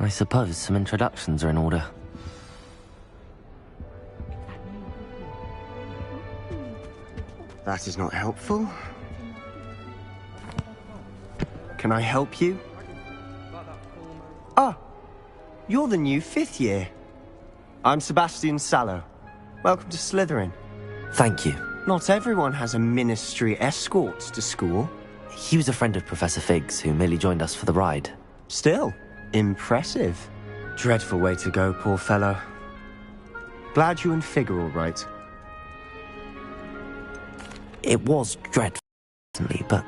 I suppose some introductions are in order. That is not helpful. Can I help you? Ah, you're the new 5th year. I'm Sebastian Sallow. Welcome to Slytherin. Thank you. Not everyone has a ministry escort to school. He was a friend of Professor Fig's who merely joined us for the ride. Still, impressive. Dreadful way to go, poor fellow. Glad you and Fig are all right. It was dreadful, certainly, but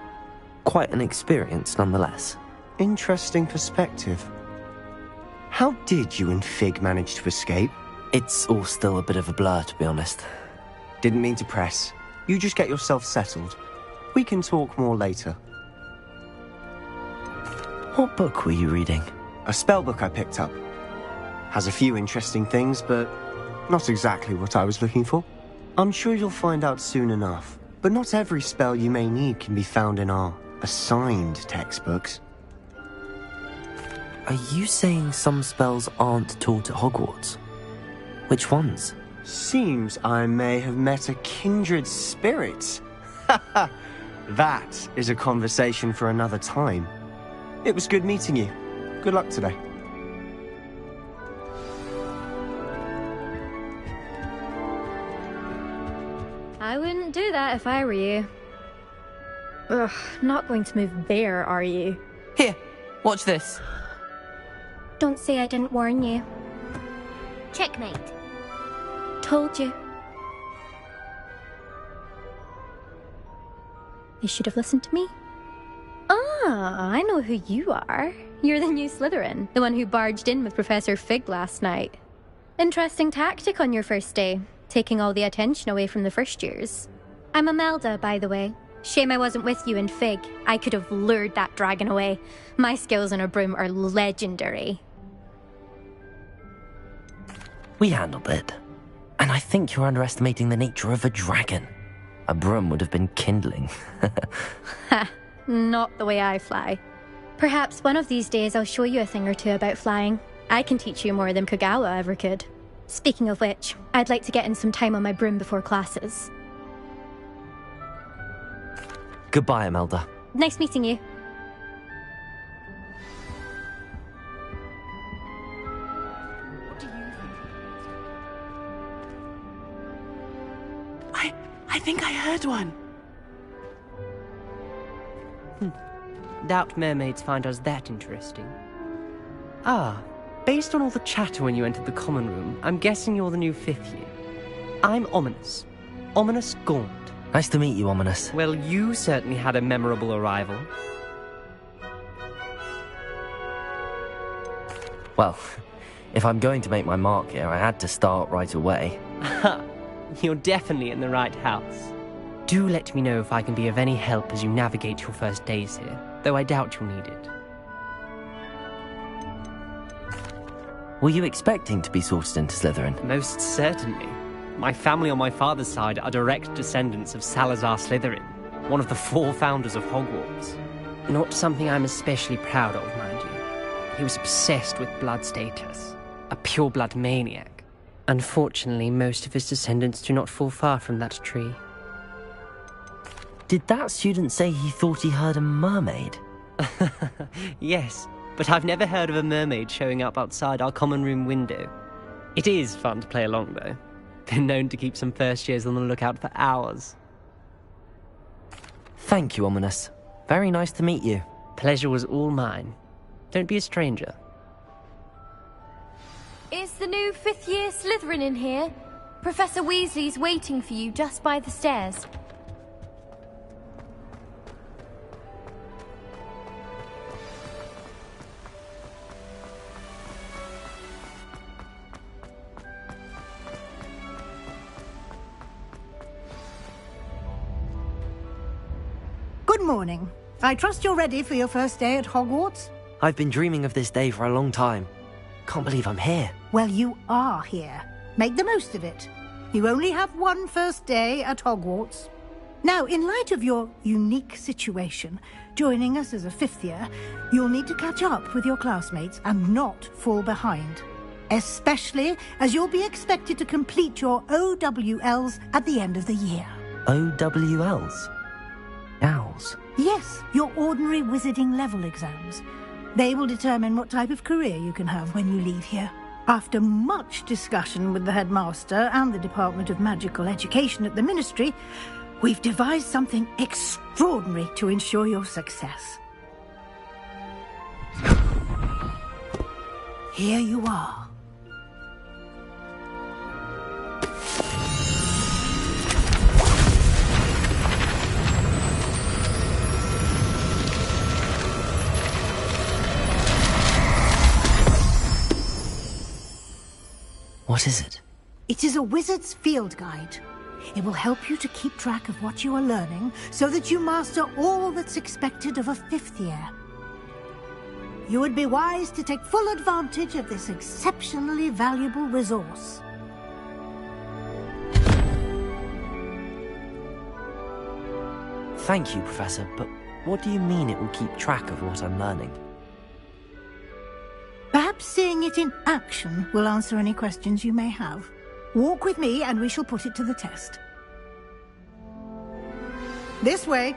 quite an experience nonetheless. Interesting perspective. How did you and Fig manage to escape? It's all still a bit of a blur, to be honest. Didn't mean to press. You just get yourself settled. We can talk more later. What book were you reading? A spellbook I picked up. Has a few interesting things, but not exactly what I was looking for. I'm sure you'll find out soon enough. But not every spell you may need can be found in our assigned textbooks. Are you saying some spells aren't taught at Hogwarts? Which ones? Seems I may have met a kindred spirit. That is a conversation for another time. It was good meeting you. Good luck today. I wouldn't do that if I were you. Ugh, not going to move there, are you? Here, watch this. Don't say I didn't warn you. Checkmate. Told you. You should have listened to me. Ah, I know who you are. You're the new Slytherin, the one who barged in with Professor Fig last night. Interesting tactic on your first day, taking all the attention away from the first years. I'm Imelda, by the way. Shame I wasn't with you in Fig. I could have lured that dragon away. My skills on a broom are legendary. We handled it. And I think you're underestimating the nature of a dragon. A broom would have been kindling. Ha, not the way I fly. Perhaps one of these days I'll show you a thing or two about flying. I can teach you more than Kogawa ever could. Speaking of which, I'd like to get in some time on my broom before classes. Goodbye, Imelda. Nice meeting you. I think I heard one. Doubt mermaids find us that interesting. Ah, based on all the chatter when you entered the common room, I'm guessing you're the new 5th year. I'm Ominous. Ominous Gaunt. Nice to meet you, Ominous. Well, you certainly had a memorable arrival. Well, if I'm going to make my mark here, I had to start right away. You're definitely in the right house. Do let me know if I can be of any help as you navigate your first days here, though I doubt you'll need it. Were you expecting to be sorted into Slytherin? Most certainly. My family on my father's side are direct descendants of Salazar Slytherin, one of the 4 founders of Hogwarts. Not something I'm especially proud of, mind you. He was obsessed with blood status, a pure-blood maniac. Unfortunately, most of his descendants do not fall far from that tree. Did that student say he thought he heard a mermaid? Yes, but I've never heard of a mermaid showing up outside our common room window. It is fun to play along, though. Been known to keep some first years on the lookout for hours. Thank you, Ominous. Very nice to meet you. Pleasure was all mine. Don't be a stranger. Is the new 5th year Slytherin in here? Professor Weasley's waiting for you just by the stairs. Good morning. I trust you're ready for your first day at Hogwarts? I've been dreaming of this day for a long time. Can't believe I'm here. Well, you are here. Make the most of it. You only have one first day at Hogwarts. Now, in light of your unique situation, joining us as a 5th year, you'll need to catch up with your classmates and not fall behind. Especially as you'll be expected to complete your OWLs at the end of the year. OWLs? Owls? Yes, your ordinary wizarding level exams. They will determine what type of career you can have when you leave here. After much discussion with the headmaster and the Department of Magical Education at the Ministry, we've devised something extraordinary to ensure your success. Here you are. What is it? It is a wizard's field guide. It will help you to keep track of what you are learning so that you master all that's expected of a 5th year. You would be wise to take full advantage of this exceptionally valuable resource. Thank you, Professor, but what do you mean it will keep track of what I'm learning? Perhaps seeing it in action will answer any questions you may have. Walk with me and we shall put it to the test. This way.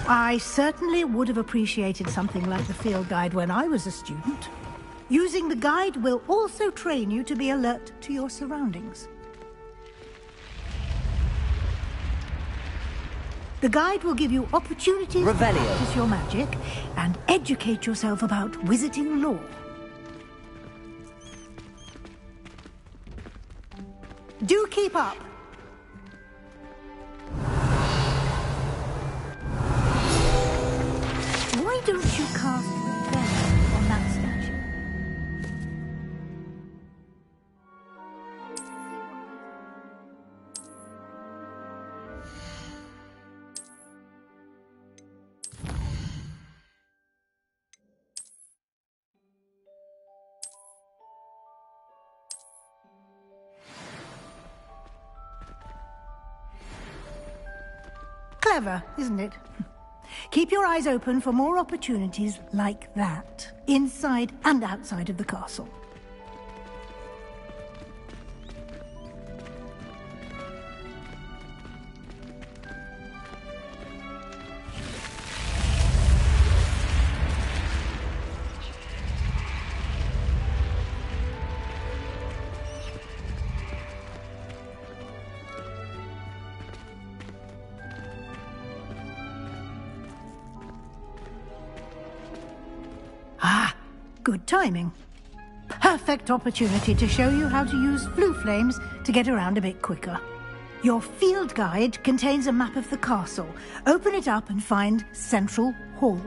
I certainly would have appreciated something like the field guide when I was a student. Using the guide will also train you to be alert to your surroundings. The guide will give you opportunities to practice your magic and educate yourself about wizarding lore. Do keep up. Why don't you cast Revelio on that statue? Clever, isn't it? Keep your eyes open for more opportunities like that, inside and outside of the castle. Good timing. Perfect opportunity to show you how to use flue flames to get around a bit quicker. Your field guide contains a map of the castle. Open it up and find Central Hall.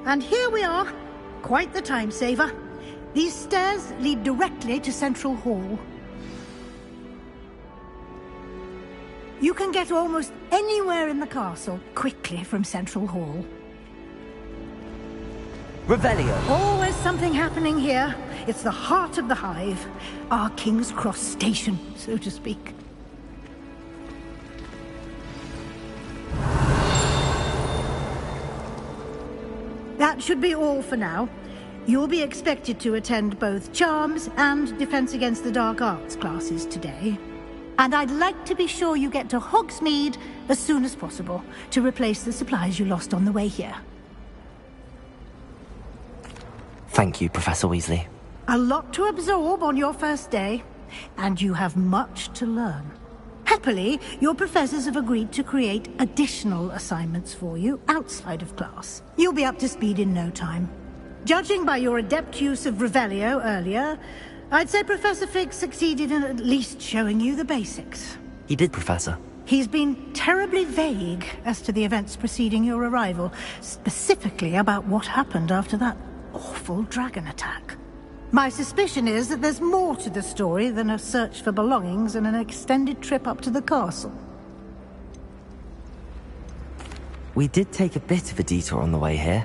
And here we are. Quite the time saver. These stairs lead directly to Central Hall. You can get almost anywhere in the castle quickly from Central Hall. Revelio! Always something happening here. It's the heart of the hive. Our King's Cross station, so to speak. That should be all for now. You'll be expected to attend both Charms and Defense Against the Dark Arts classes today. And I'd like to be sure you get to Hogsmeade as soon as possible to replace the supplies you lost on the way here. Thank you, Professor Weasley. A lot to absorb on your first day, and you have much to learn. Happily, your professors have agreed to create additional assignments for you outside of class. You'll be up to speed in no time. Judging by your adept use of Revelio earlier, I'd say Professor Fig succeeded in at least showing you the basics. He did, Professor. He's been terribly vague as to the events preceding your arrival, specifically about what happened after that awful dragon attack. My suspicion is that there's more to the story than a search for belongings and an extended trip up to the castle. We did take a bit of a detour on the way here.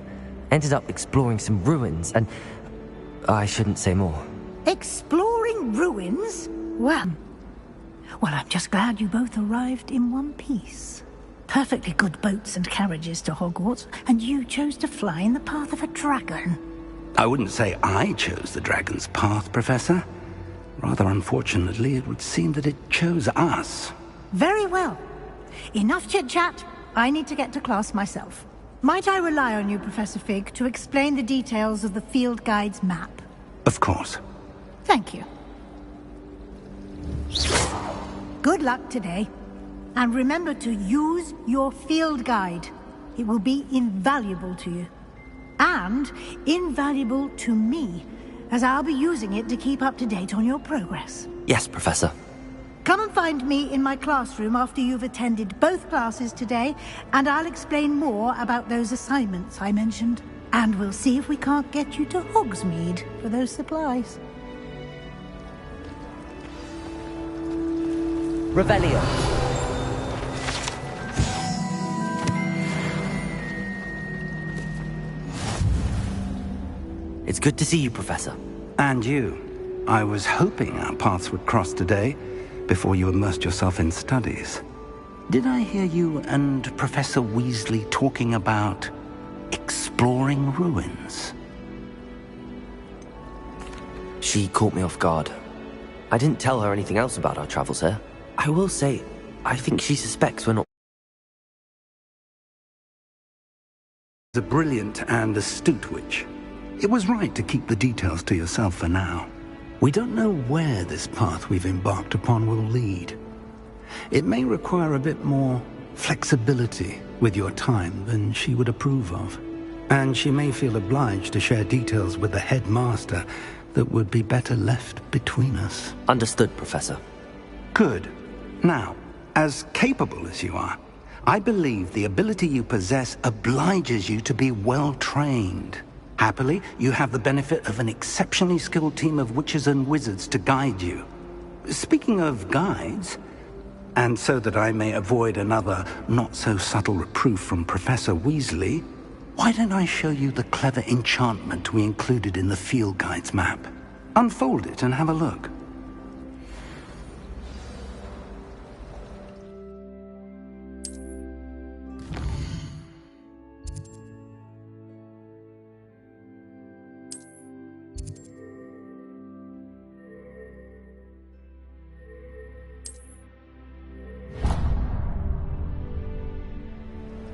Ended up exploring some ruins, and I shouldn't say more. Exploring ruins? Well, I'm just glad you both arrived in one piece. Perfectly good boats and carriages to Hogwarts, and you chose to fly in the path of a dragon. I wouldn't say I chose the dragon's path, Professor. Rather unfortunately, it would seem that it chose us. Very well. Enough chit-chat. I need to get to class myself. Might I rely on you, Professor Fig, to explain the details of the field guide's map? Of course. Thank you. Good luck today. And remember to use your field guide. It will be invaluable to you. And invaluable to me, as I'll be using it to keep up to date on your progress. Yes, Professor. Come and find me in my classroom after you've attended both classes today, and I'll explain more about those assignments I mentioned. And we'll see if we can't get you to Hogsmeade for those supplies. Revelio! It's good to see you, Professor. And you. I was hoping our paths would cross today, before you immersed yourself in studies. Did I hear you and Professor Weasley talking about exploring ruins? She caught me off guard. I didn't tell her anything else about our travels here. I will say, I think she suspects we're not... A brilliant and astute witch. It was right to keep the details to yourself for now. We don't know where this path we've embarked upon will lead. It may require a bit more flexibility with your time than she would approve of. And she may feel obliged to share details with the headmaster that would be better left between us. Understood, Professor. Good. Now, as capable as you are, I believe the ability you possess obliges you to be well trained. Happily, you have the benefit of an exceptionally skilled team of witches and wizards to guide you. Speaking of guides, and so that I may avoid another not-so-subtle reproof from Professor Weasley, why don't I show you the clever enchantment we included in the field guide's map? Unfold it and have a look.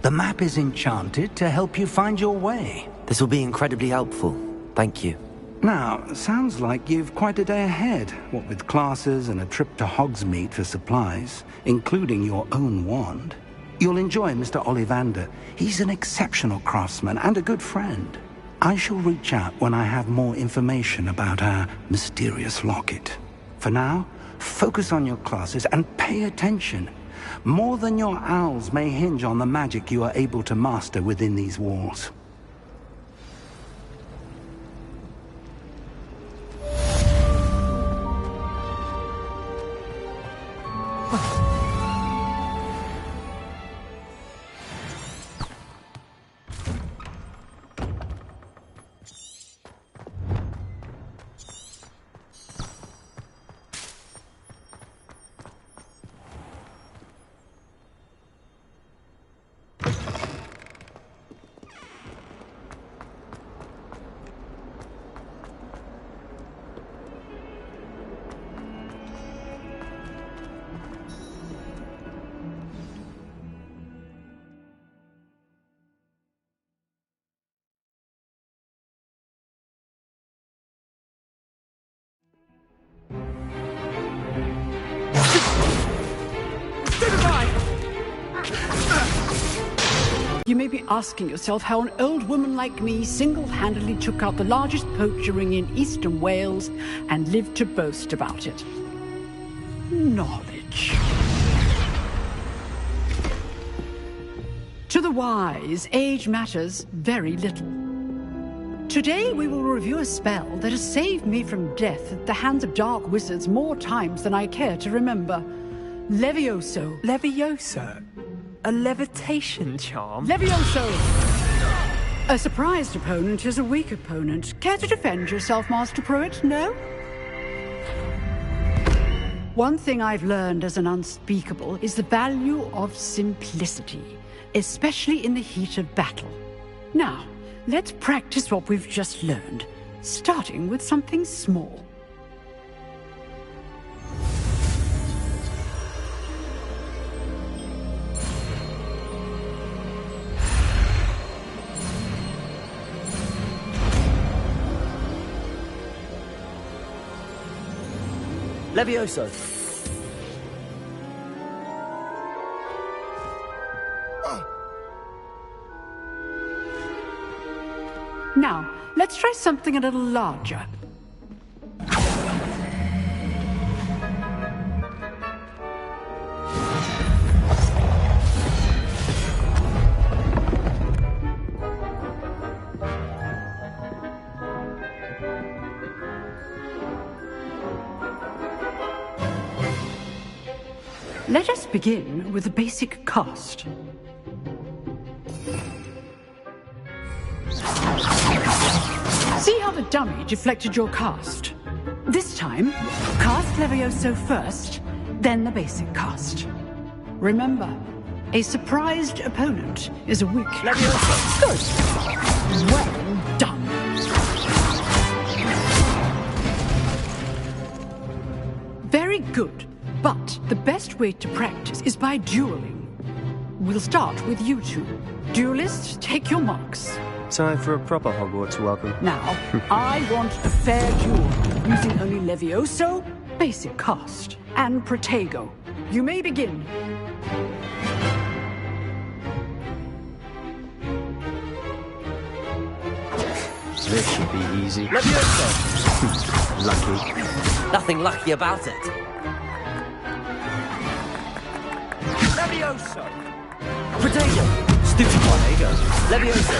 The map is enchanted to help you find your way. This will be incredibly helpful. Thank you. Now, sounds like you've quite a day ahead, what with classes and a trip to Hogsmeade for supplies, including your own wand. You'll enjoy Mr. Ollivander. He's an exceptional craftsman and a good friend. I shall reach out when I have more information about our mysterious locket. For now, focus on your classes and pay attention. More than your owls may hinge on the magic you are able to master within these walls. you may be asking yourself how an old woman like me single-handedly took out the largest poacher ring in eastern Wales and lived to boast about it. Knowledge. To the wise, age matters very little. Today we will review a spell that has saved me from death at the hands of dark wizards more times than I care to remember. Levioso. Levioso? A levitation charm? Levioso! A surprised opponent is a weak opponent. Care to defend yourself, Master Pruitt? No? One thing I've learned as an unspeakable is the value of simplicity, especially in the heat of battle. Now, let's practice what we've just learned, starting with something small. Levioso. Now, let's try something a little larger. Let us begin with the basic cast. See how the dummy deflected your cast? This time, cast Levioso first, then the basic cast. Remember, a surprised opponent is a weak Levioso. Good. Well done. Very good. But the best way to practice is by dueling. We'll start with you two. Duelists, take your marks. Time for a proper Hogwarts welcome. Now, I want a fair duel, using only Levioso, basic cast, and Protego. You may begin. This should be easy. Levioso! Lucky. Nothing lucky about it. Levioso! Protego! Stupid Protego! Levioso,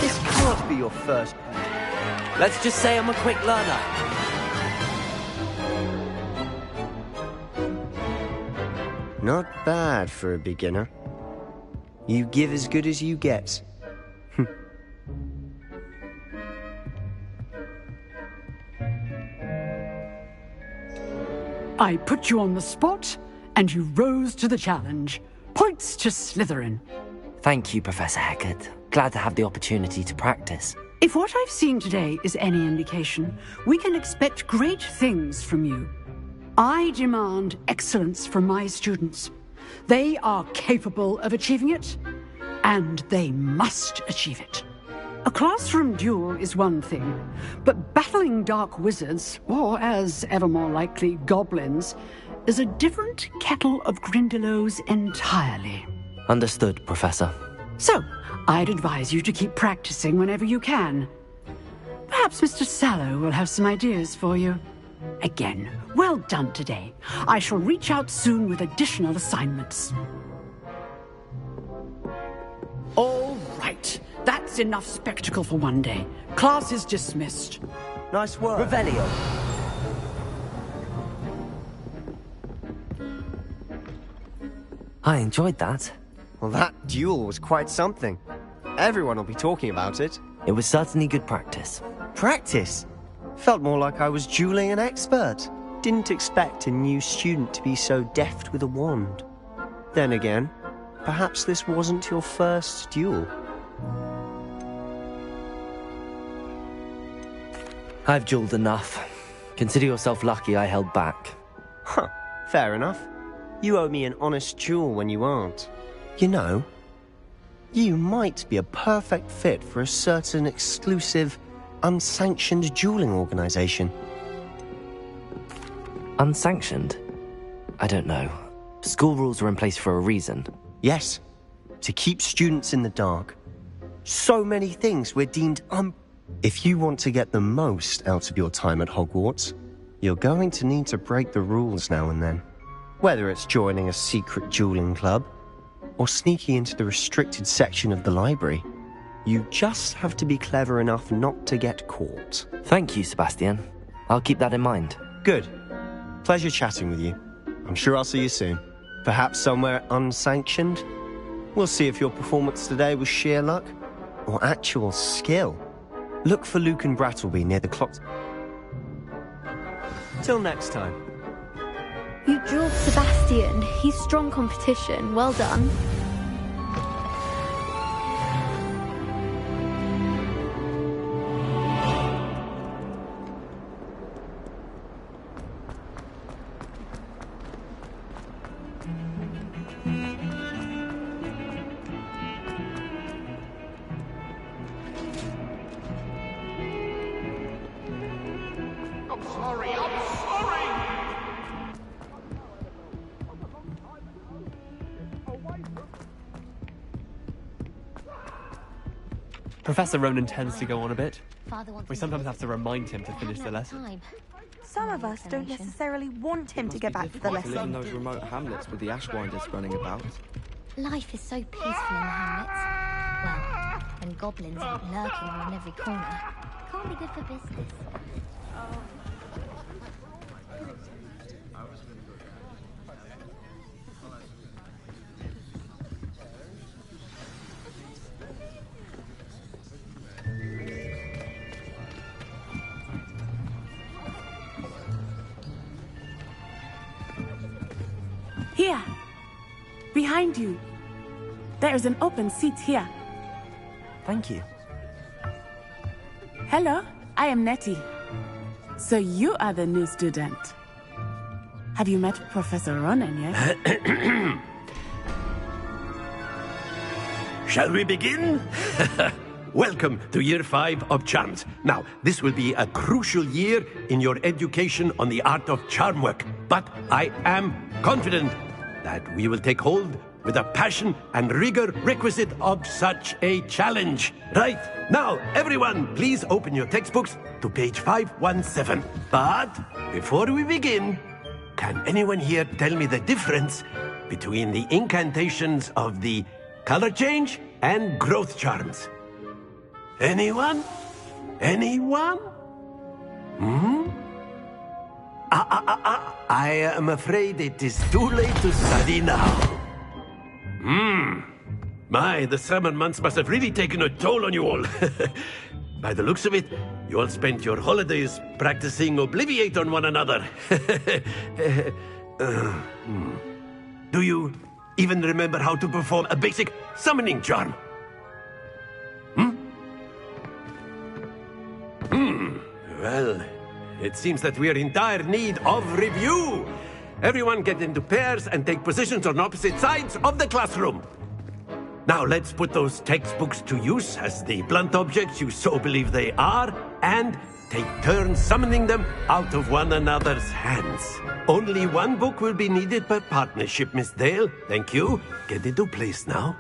This can't be your first. let's just say I'm a quick learner. Not bad for a beginner. You give as good as you get. I put you on the spot, and you rose to the challenge. Points to Slytherin. Thank you, Professor Hecat. Glad to have the opportunity to practice. If what I've seen today is any indication, we can expect great things from you. I demand excellence from my students. They are capable of achieving it, and they must achieve it. A classroom duel is one thing, but battling dark wizards, or as ever more likely, goblins, is a different kettle of Grindylows entirely. Understood, Professor. So, I'd advise you to keep practicing whenever you can. Perhaps Mr. Sallow will have some ideas for you. Again, well done today. I shall reach out soon with additional assignments. All right. That's enough spectacle for one day. Class is dismissed. Nice work. Revelio. I enjoyed that. Well, that duel was quite something. Everyone will be talking about it. It was certainly good practice. Practice? Felt more like I was dueling an expert. Didn't expect a new student to be so deft with a wand. Then again, perhaps this wasn't your first duel. I've dueled enough. Consider yourself lucky I held back. Huh, fair enough. You owe me an honest duel when you aren't. You know, you might be a perfect fit for a certain exclusive, unsanctioned dueling organization. Unsanctioned? I don't know. School rules are in place for a reason. Yes, to keep students in the dark. So many things we're deemed If you want to get the most out of your time at Hogwarts, you're going to need to break the rules now and then. Whether it's joining a secret dueling club, or sneaking into the restricted section of the library, you just have to be clever enough not to get caught. Thank you, Sebastian. I'll keep that in mind. Good. Pleasure chatting with you. I'm sure I'll see you soon. Perhaps somewhere unsanctioned? We'll see if your performance today was sheer luck or actual skill. Look for Luke and Brattleby near the clock. Till next time. You drove Sebastian. He's strong competition. Well done. Professor Ronan tends to go on a bit. We sometimes have to remind him to finish the lesson. Some of us don't necessarily want him to get back to the To live in lesson. those remote hamlets with the Ashwinders running about. Life is so peaceful in the hamlets. Well, when goblins aren't lurking on every corner, can't be good for business. Here, behind you. There is an open seat here. Thank you. Hello, I am Nettie. So you are the new student. Have you met Professor Ronan yet? Shall we begin? Welcome to Year 5 of Charms. Now, this will be a crucial year in your education on the art of charm work. But I am confident that we will take hold with the passion and rigor requisite of such a challenge. Right, now, everyone, please open your textbooks to page 517. But before we begin, can anyone here tell me the difference between the incantations of the color change and growth charms? Anyone? Anyone? I am afraid it is too late to study now. My, the summer months must have really taken a toll on you all. By the looks of it, you all spent your holidays practicing Obliviate on one another. Do you even remember how to perform a basic summoning charm? Well, it seems that we are in dire need of review. Everyone get into pairs and take positions on opposite sides of the classroom. Now let's put those textbooks to use as the blunt objects you so believe they are, and take turns summoning them out of one another's hands. Only one book will be needed per partnership, Miss Dale. Thank you. Get into place now.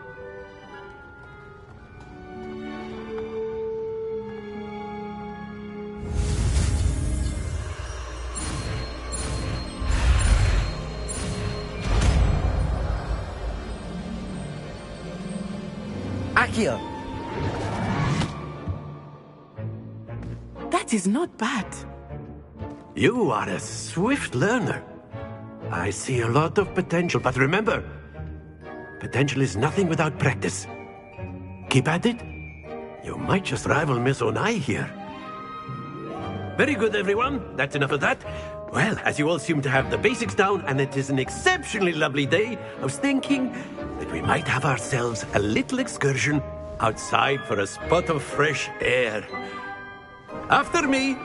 Accio! That is not bad. You are a swift learner. I see a lot of potential, but remember, potential is nothing without practice. Keep at it. You might just rival Miss Onai here. Very good, everyone. That's enough of that. Well, as you all seem to have the basics down, and it is an exceptionally lovely day, I was thinking that we might have ourselves a little excursion outside for a spot of fresh air. After me!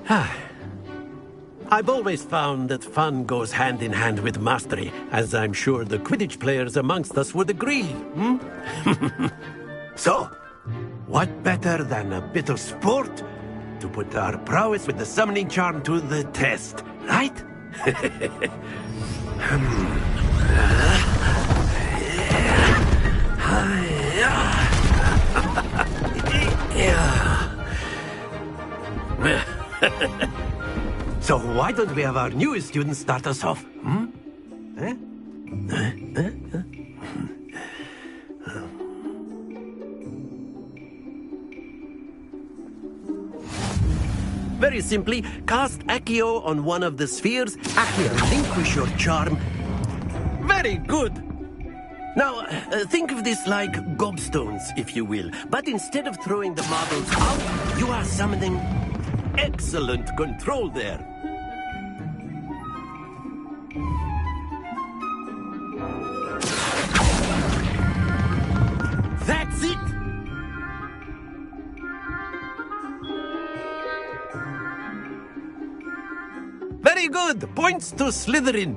I've always found that fun goes hand in hand with mastery, as I'm sure the Quidditch players amongst us would agree. So, what better than a bit of sport to put our prowess with the summoning charm to the test, right? So why don't we have our newest student start us off? Very simply, cast Accio on one of the spheres. Accio, relinquish your charm. Very good. Now, think of this like gobstones, if you will. But instead of throwing the marbles out, you are summoning excellent control there. That's it! Very good! Points to Slytherin.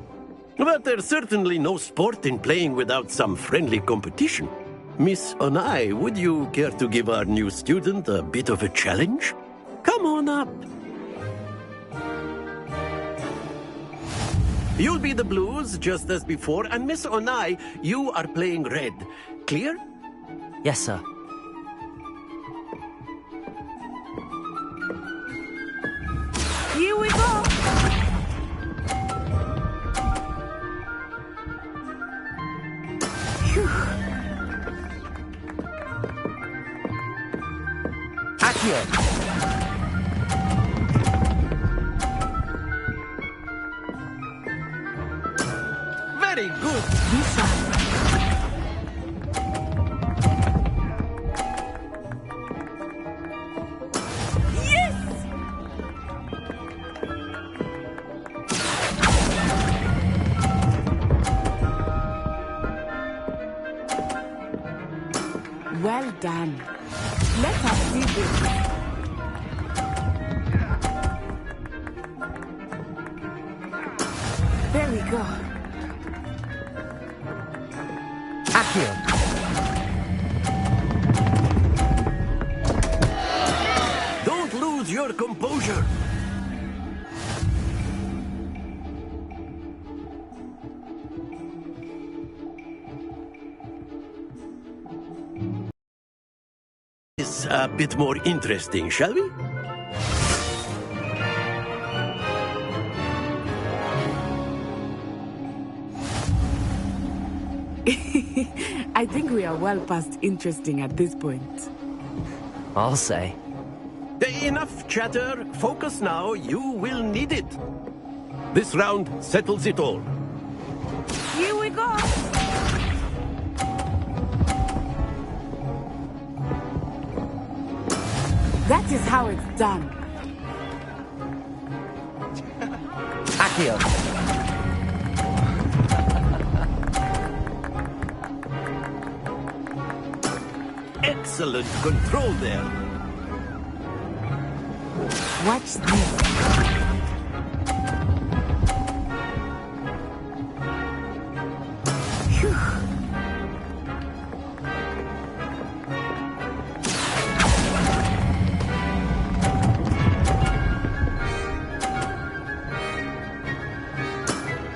But there's certainly no sport in playing without some friendly competition. Miss Onai, would you care to give our new student a bit of a challenge? Come on up. You'll be the blues, just as before, and Miss Onai, you are playing red. Clear? Yes, sir. Here we go! Accio! Very good! Yes! Well done. Let us see this. There we go. Accio! Don't lose your composure. It's a bit more interesting, shall we? I think we are well past interesting at this point. I'll say. Enough chatter. Focus now. You will need it. This round settles it all. Here we go! That is how it's done. Accio! Excellent control there. Watch this.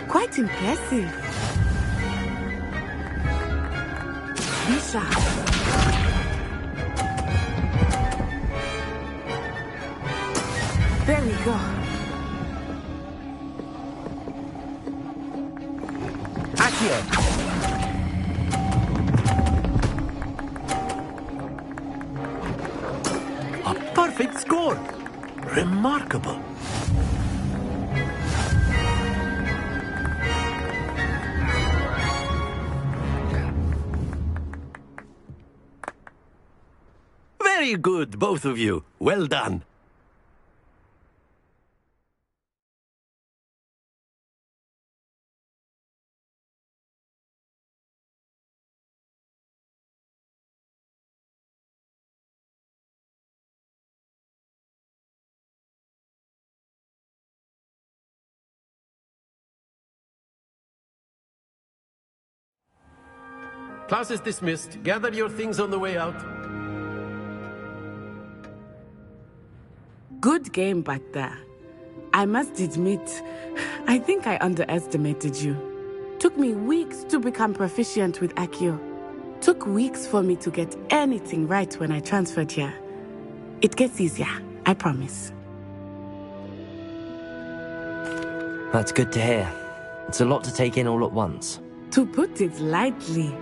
Quite impressive. Be sharp. There we go. Accio! A perfect score. Remarkable. Very good, both of you. Well done. class is dismissed. Gather your things on the way out. Good game back there. I must admit, I think I underestimated you. Took me weeks to become proficient with Accio. Took weeks for me to get anything right when I transferred here. It gets easier, I promise. That's good to hear. It's a lot to take in all at once. To put it lightly,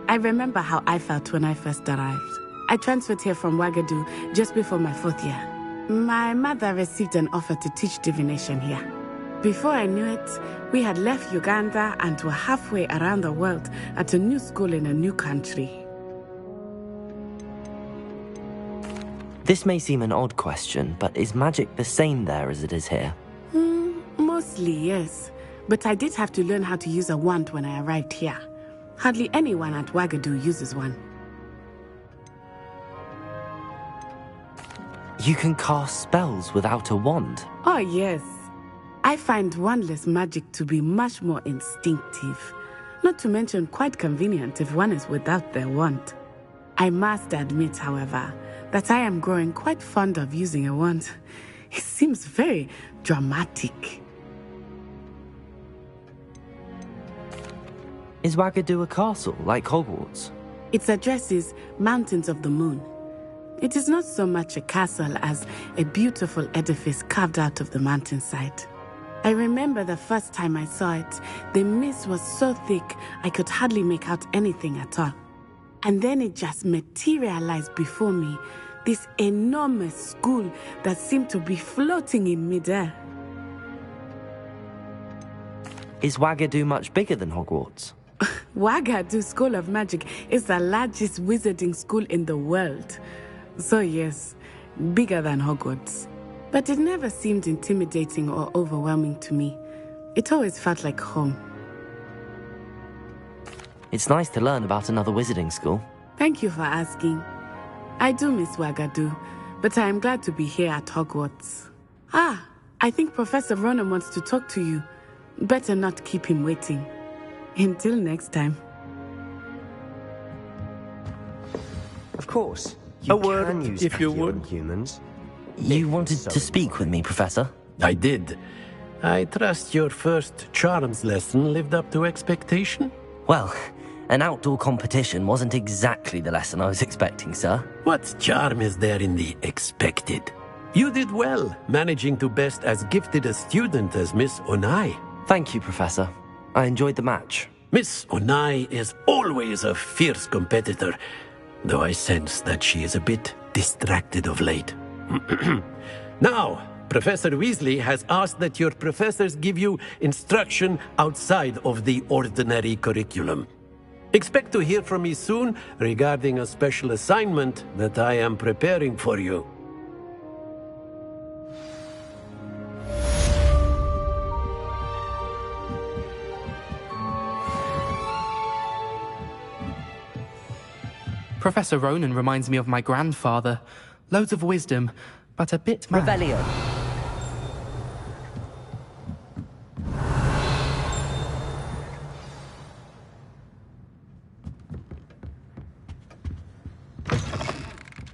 I remember how I felt when I first arrived. I transferred here from Ouagadougou just before my 4th year. My mother received an offer to teach divination here. Before I knew it, we had left Uganda and were halfway around the world at a new school in a new country. This may seem an odd question, but is magic the same there as it is here? Mostly, yes. But I did have to learn how to use a wand when I arrived here. Hardly anyone at Ouagadougou uses one. You can cast spells without a wand? Oh, yes. I find wandless magic to be much more instinctive. Not to mention quite convenient if one is without their wand. I must admit, however, that I am growing quite fond of using a wand. It seems very dramatic. Is Ouagadougou a castle, like Hogwarts? Its address is Mountains of the Moon. It is not so much a castle as a beautiful edifice carved out of the mountainside. I remember the first time I saw it, the mist was so thick I could hardly make out anything at all. And then it just materialized before me, this enormous school that seemed to be floating in midair. Is Ouagadougou much bigger than Hogwarts? Ouagadougou School of Magic is the largest wizarding school in the world. So yes, bigger than Hogwarts. But it never seemed intimidating or overwhelming to me. It always felt like home. It's nice to learn about another wizarding school. Thank you for asking. I do miss Ouagadougou, but I am glad to be here at Hogwarts. I think Professor Ronan wants to talk to you. Better not keep him waiting. Until next time. Of course. A word, use if you Accio would. on humans. You wanted to speak with me, Professor? I did. I trust your first charms lesson lived up to expectation? Well, an outdoor competition wasn't exactly the lesson I was expecting, sir. What charm is there in the expected? You did well, managing to best as gifted a student as Miss Onai. Thank you, Professor. I enjoyed the match. Miss Onai is always a fierce competitor, though I sense that she is a bit distracted of late. Now, Professor Weasley has asked that your professors give you instruction outside of the ordinary curriculum. Expect to hear from me soon regarding a special assignment that I am preparing for you. Professor Ronan reminds me of my grandfather. Loads of wisdom, but a bit mad. Rebellion.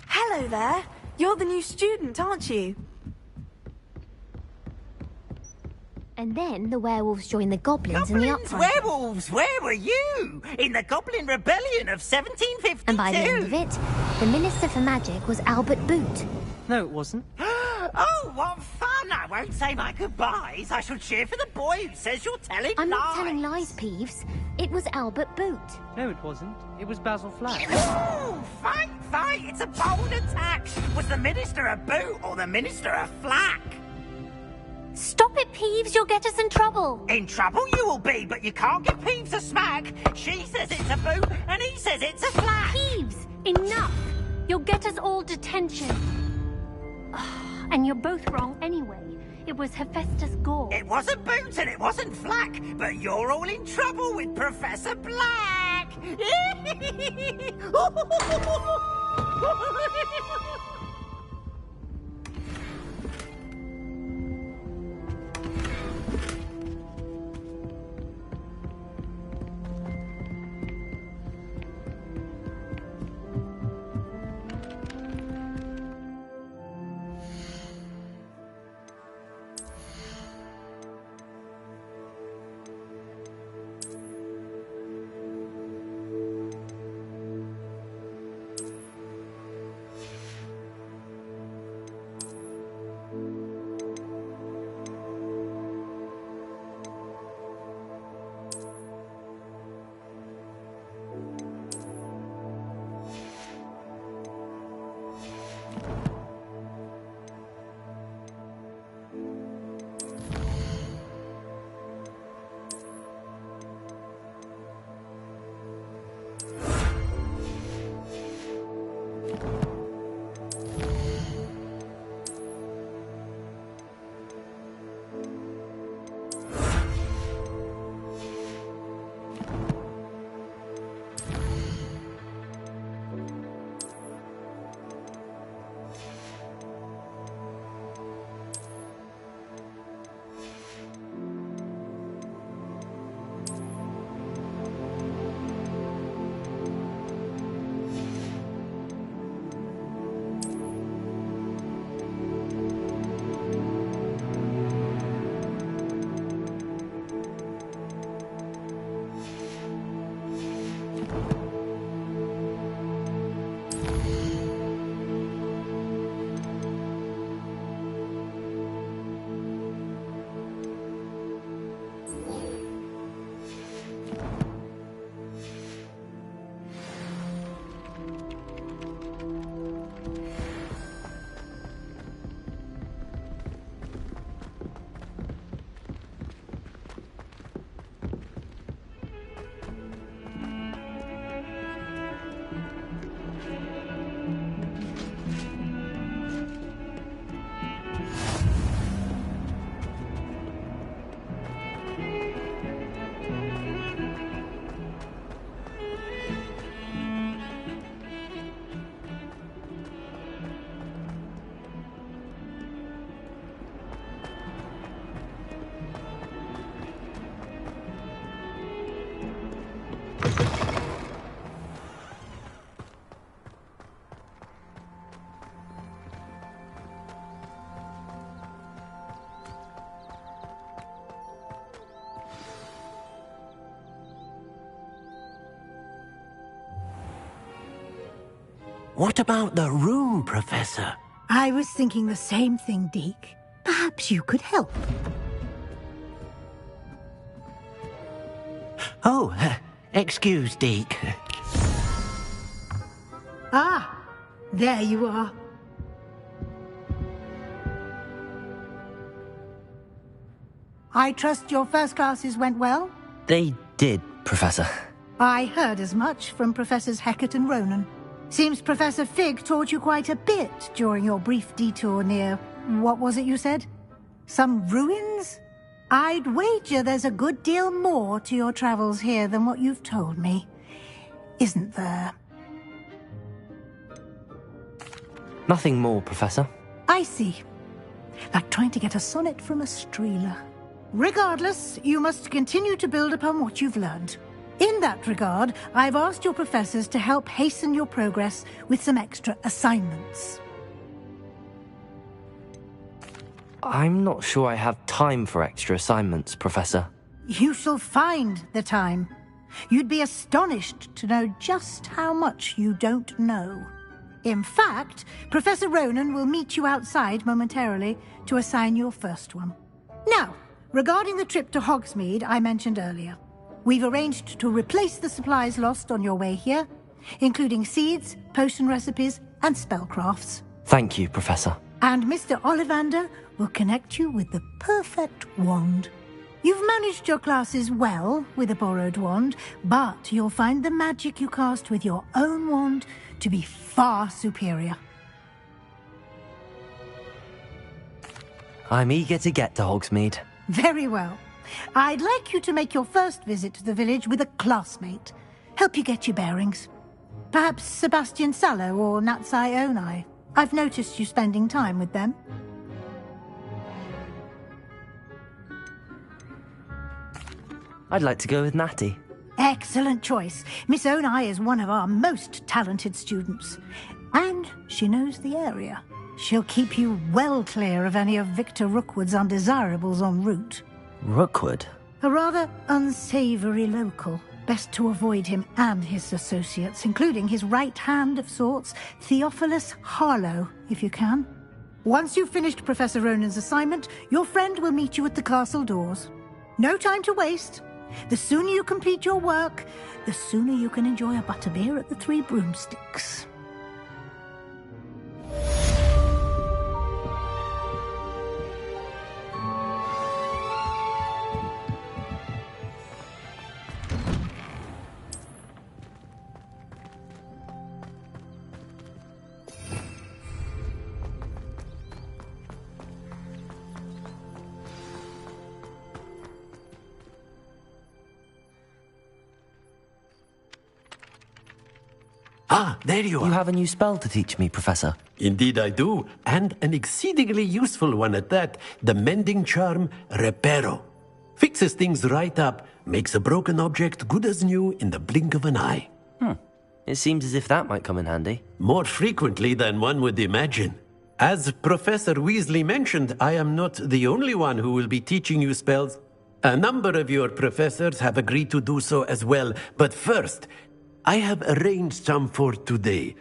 Hello there. You're the new student, aren't you? And then the werewolves joined the goblins in the uprising. Werewolves! Where were you? In the Goblin Rebellion of 1752! And by the end of it, the Minister for Magic was Albert Boot. No, it wasn't. Oh, what fun! I won't say my goodbyes. I shall cheer for the boy who says you're telling I'm lies. not telling lies, Peeves. It was Albert Boot. No, it wasn't. It was Basil Flack. Ooh, fight! It's a bold attack! Was the Minister a boot or the Minister a flack? Stop it, Peeves. You'll get us in trouble. In trouble you will be, but you can't give Peeves a smack. She says it's a boot, and he says it's a flack. Peeves, enough. You'll get us all detention. And you're both wrong anyway. It was Hephaestus Gore. It wasn't boot and it wasn't flack, but you're all in trouble with Professor Black. What about the room, Professor? I was thinking the same thing, Deke. Perhaps you could help. Oh, excuse, Deke. Ah, there you are. I trust your first classes went well? They did, Professor. I heard as much from Professors Hecat and Ronan. Seems Professor Fig taught you quite a bit during your brief detour near... what was it you said? Some ruins? I'd wager there's a good deal more to your travels here than what you've told me. Isn't there? Nothing more, Professor. I see. Like trying to get a sonnet from a streeler. Regardless, you must continue to build upon what you've learned. In that regard, I've asked your professors to help hasten your progress with some extra assignments. I'm not sure I have time for extra assignments, Professor. You shall find the time. You'd be astonished to know just how much you don't know. In fact, Professor Ronan will meet you outside momentarily to assign your first one. Now, regarding the trip to Hogsmeade I mentioned earlier, we've arranged to replace the supplies lost on your way here, including seeds, potion recipes, and spellcrafts. Thank you, Professor. And Mr. Ollivander will connect you with the perfect wand. You've managed your classes well with a borrowed wand, but you'll find the magic you cast with your own wand to be far superior. I'm eager to get to Hogsmeade. Very well. I'd like you to make your first visit to the village with a classmate. Help you get your bearings. Perhaps Sebastian Sallow or Natsai Onai. I've noticed you spending time with them. I'd like to go with Natty. Excellent choice. Miss Onai is one of our most talented students. And she knows the area. She'll keep you well clear of any of Victor Rookwood's undesirables en route. Rookwood? A rather unsavory local. Best to avoid him and his associates, including his right hand of sorts, Theophilus Harlow, if you can. Once you've finished Professor Ronan's assignment, your friend will meet you at the castle doors. No time to waste. The sooner you complete your work, the sooner you can enjoy a butterbeer at the Three Broomsticks. Ah, there you are. You have a new spell to teach me, Professor. Indeed I do, and an exceedingly useful one at that. The mending charm, Reparo. Fixes things right up, makes a broken object good as new in the blink of an eye. It seems as if that might come in handy. More frequently than one would imagine. As Professor Weasley mentioned, I am not the only one who will be teaching you spells. A number of your professors have agreed to do so as well. But first, I have arranged some for today.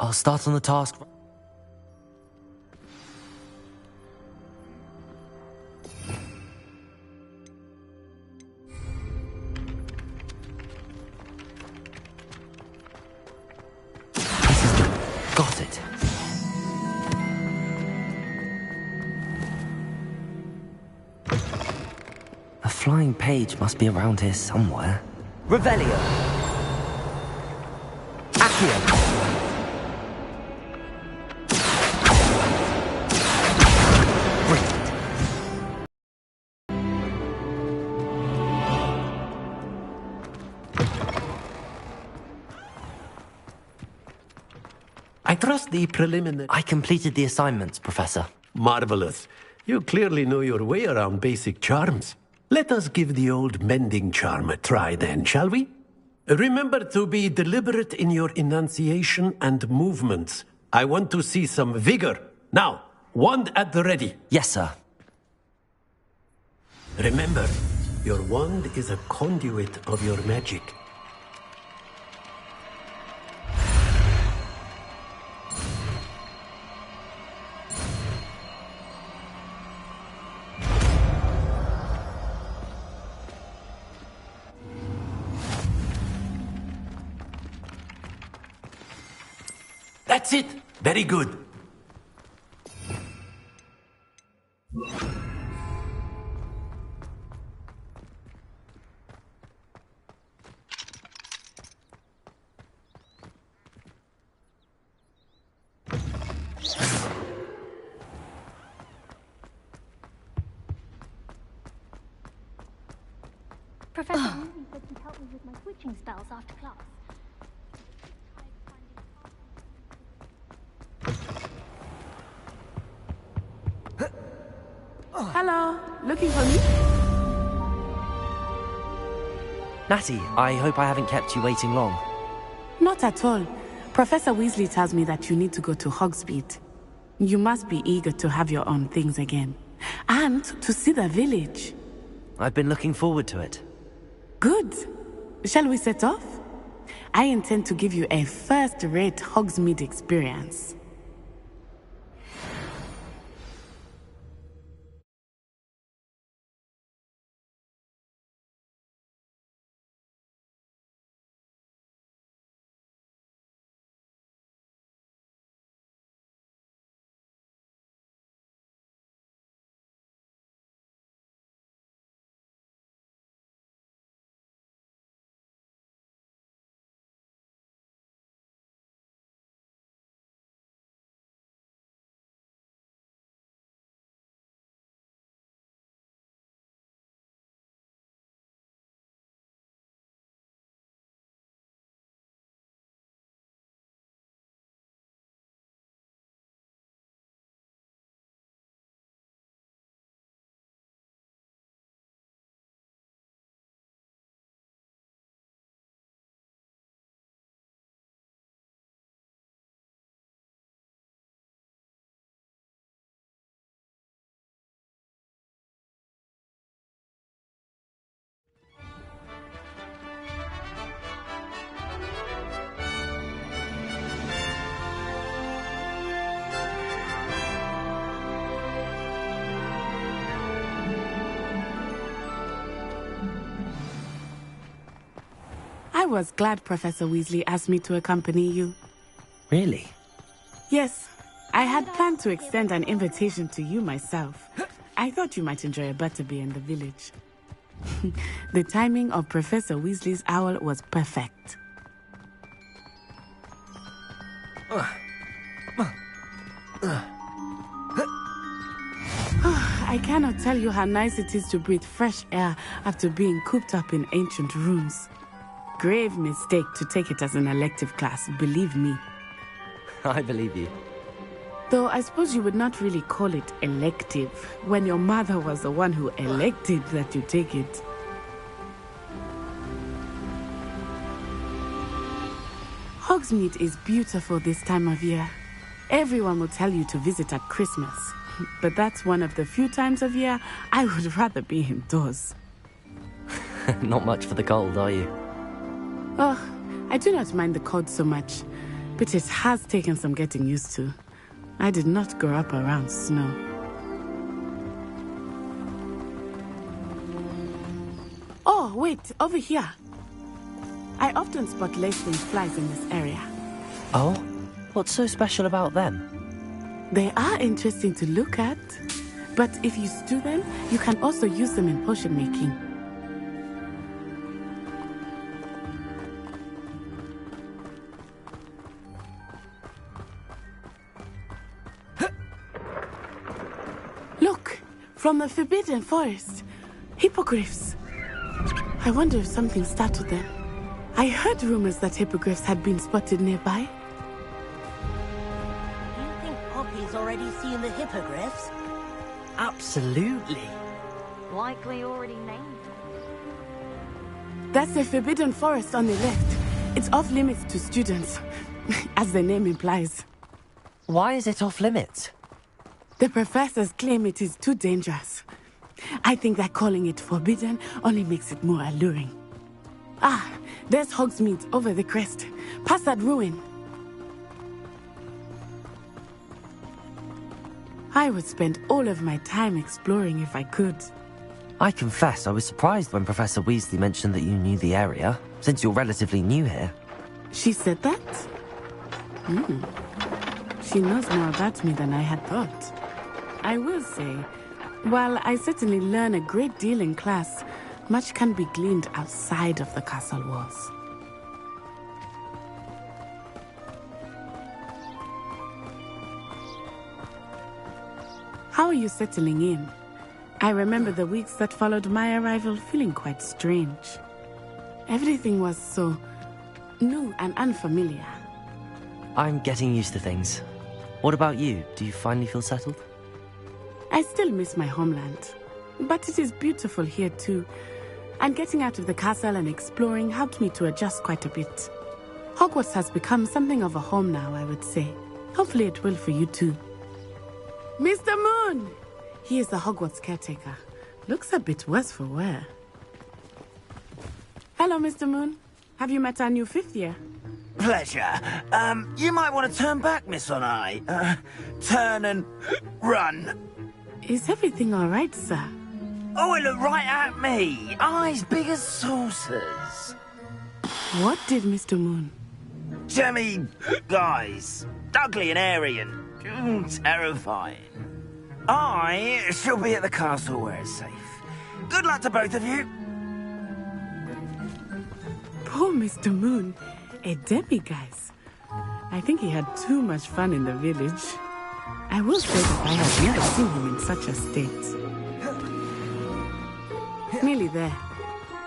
I'll start on the task. Got it. A flying page must be around here somewhere. Revelio! Accio! I trust the preliminary... I completed the assignments, Professor. Marvelous. You clearly know your way around basic charms. Let us give the old mending charm a try then, shall we? Remember to be deliberate in your enunciation and movements. I want to see some vigor. Now, wand at the ready. Yes, sir. Remember, your wand is a conduit of your magic. That's it. Very good. Professor Mooney said she'd help me with my switching spells after class. Hello, looking for me? Natty, I hope I haven't kept you waiting long. Not at all. Professor Weasley tells me that you need to go to Hogsmeade. You must be eager to have your own things again. And to see the village. I've been looking forward to it. Good. Shall we set off? I intend to give you a first-rate Hogsmeade experience. I was glad Professor Weasley asked me to accompany you. Really? Yes, I had planned to extend an invitation to you myself. I thought you might enjoy a butterbeer in the village. The timing of Professor Weasley's owl was perfect. I cannot tell you how nice it is to breathe fresh air after being cooped up in ancient rooms. Grave mistake to take it as an elective class, believe me. I believe you. Though I suppose you would not really call it elective when your mother was the one who elected that you take it. Hogsmeade is beautiful this time of year. Everyone will tell you to visit at Christmas, but that's one of the few times of year I would rather be indoors. Not much for the cold, are you? Oh, I do not mind the cold so much, but it has taken some getting used to. I did not grow up around snow. Oh, wait, over here. I often spot lacewing flies in this area. Oh? What's so special about them? They are interesting to look at, but if you stew them, you can also use them in potion making. Look, from the Forbidden Forest, hippogriffs. I wonder if something startled them. I heard rumors that hippogriffs had been spotted nearby. Do you think Poppy's already seen the hippogriffs? Absolutely. Likely already named. That's the Forbidden Forest on the left. It's off limits to students, as the name implies. Why is it off limits? The professors claim it is too dangerous. I think that calling it forbidden only makes it more alluring. Ah, there's Hogsmeade over the crest. Past that ruin. I would spend all of my time exploring if I could. I confess I was surprised when Professor Weasley mentioned that you knew the area, since you're relatively new here. She said that? she knows more about me than I had thought. I will say, while I certainly learn a great deal in class, much can be gleaned outside of the castle walls. How are you settling in? I remember the weeks that followed my arrival feeling quite strange. Everything was so new and unfamiliar. I'm getting used to things. What about you? Do you finally feel settled? I still miss my homeland, but it is beautiful here too. And getting out of the castle and exploring helped me to adjust quite a bit. Hogwarts has become something of a home now, I would say. Hopefully it will for you too. Mr. Moon! He is the Hogwarts caretaker. Looks a bit worse for wear. Hello, Mr. Moon. Have you met our new 5th year? Pleasure. You might want to turn back, Miss Onai. Turn and run. Is everything all right, sir? Oh, it looked right at me. Eyes big as saucers. What did Mr. Moon? Jemmy guys. Ugly and airy and terrifying. I shall be at the castle where it's safe. Good luck to both of you. Poor Mr. Moon. A demiguise. I think he had too much fun in the village. I will say that I have never seen him in such a state. Nearly there.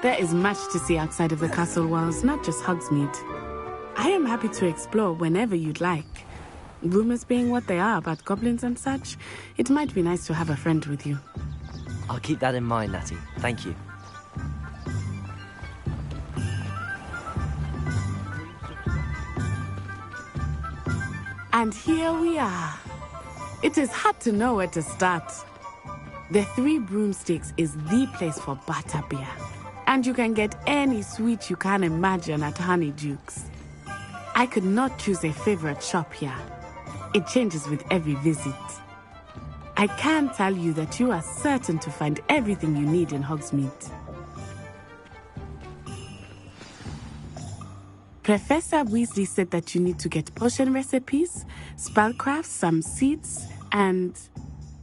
There is much to see outside of the castle walls, not just Hogsmeade. I am happy to explore whenever you'd like. Rumors being what they are about goblins and such, it might be nice to have a friend with you. I'll keep that in mind, Natty. Thank you. And here we are. It is hard to know where to start. The Three Broomsticks is the place for butterbeer. And you can get any sweet you can imagine at Honeyduke's. I could not choose a favorite shop here. It changes with every visit. I can tell you that you are certain to find everything you need in Hogsmeade. Professor Weasley said that you need to get potion recipes, spellcrafts, some seeds, and...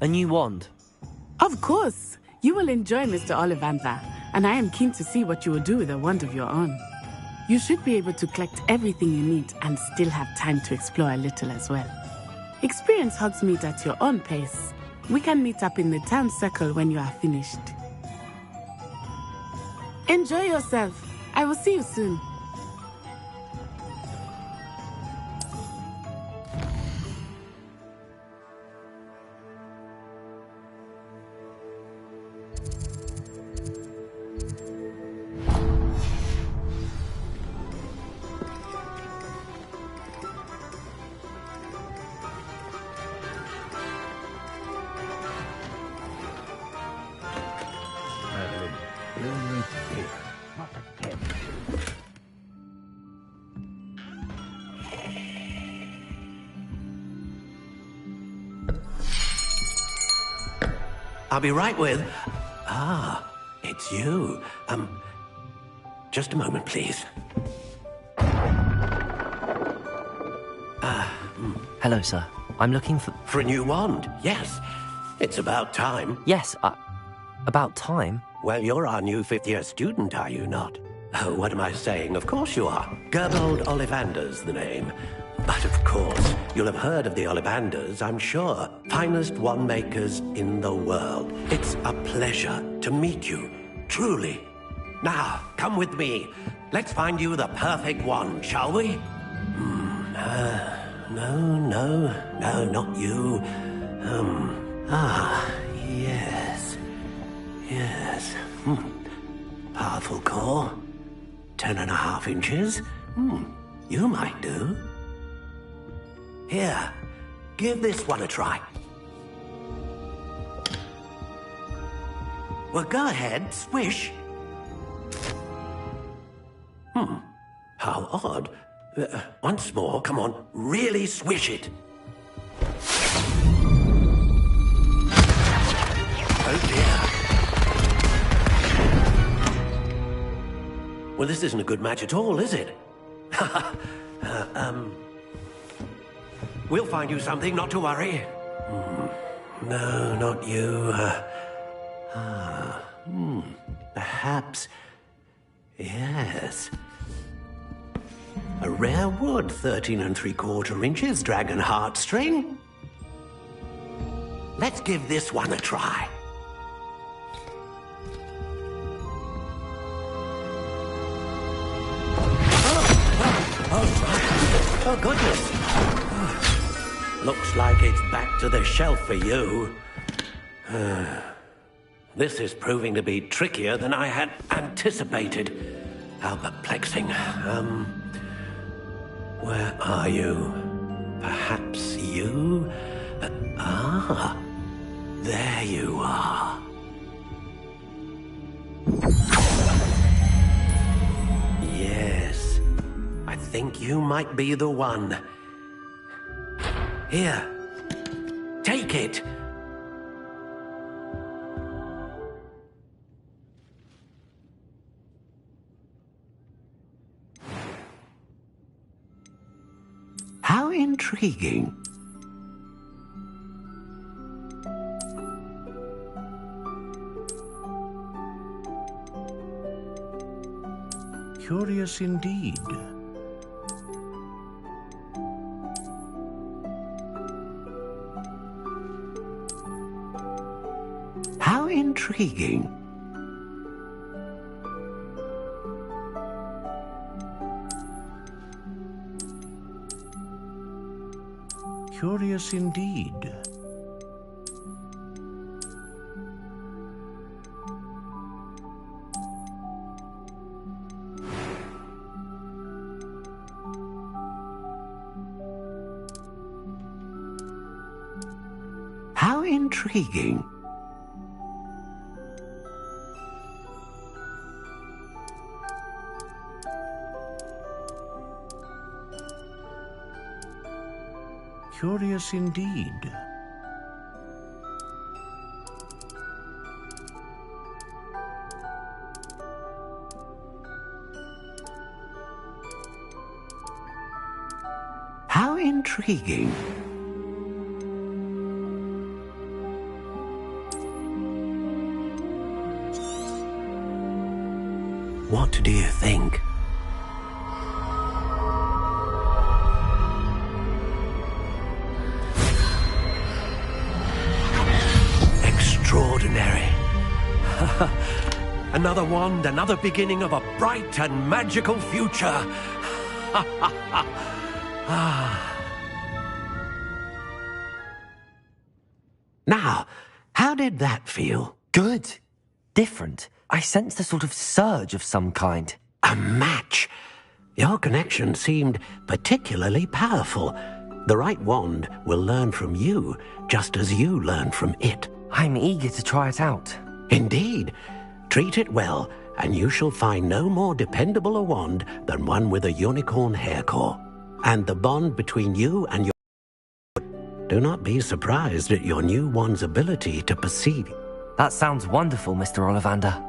a new wand? Of course! You will enjoy Mr. Ollivander, and I am keen to see what you will do with a wand of your own. You should be able to collect everything you need and still have time to explore a little as well. Experience Hogsmeade at your own pace. We can meet up in the town circle when you are finished. Enjoy yourself. I will see you soon. I'll be right with... Ah, it's you. Just a moment, please. Hello, sir. I'm looking for... For a new wand, yes. It's about time. Yes, about time? Well, you're our new 5th-year student, are you not? Oh, what am I saying? Of course you are. Gerbold Ollivander's the name. But of course, you'll have heard of the Ollivanders, I'm sure. Finest wand makers in the world. It's a pleasure to meet you, truly. Now, come with me. Let's find you the perfect wand, shall we? No, not you. Yes. Powerful core. 10.5 inches. You might do. Here, give this one a try. Well, go ahead, swish. How odd. Once more, come on, really swish it. Oh dear. Well, this isn't a good match at all, is it? We'll find you something, not to worry. No, not you. Perhaps... Yes. A rare wood, 13 3/4 inches, dragon heartstring. Let's give this one a try. Oh, goodness. Looks like it's back to the shelf for you. This is proving to be trickier than I had anticipated. How perplexing. Where are you? Perhaps you? There you are. Yes, I think you might be the one. Here, take it. How intriguing. Curious indeed. How intriguing. Curious indeed. How intriguing. Curious indeed. How intriguing. What do you think? Extraordinary. Another wand, another beginning of a bright and magical future. Now, how did that feel? Good. Different. I sensed a sort of surge of some kind. A match. Your connection seemed particularly powerful. The right wand will learn from you, just as you learn from it. I'm eager to try it out. Indeed. Treat it well, and you shall find no more dependable a wand than one with a unicorn hair core. And the bond between you and your... Do not be surprised at your new wand's ability to perceive. That sounds wonderful, Mr. Ollivander.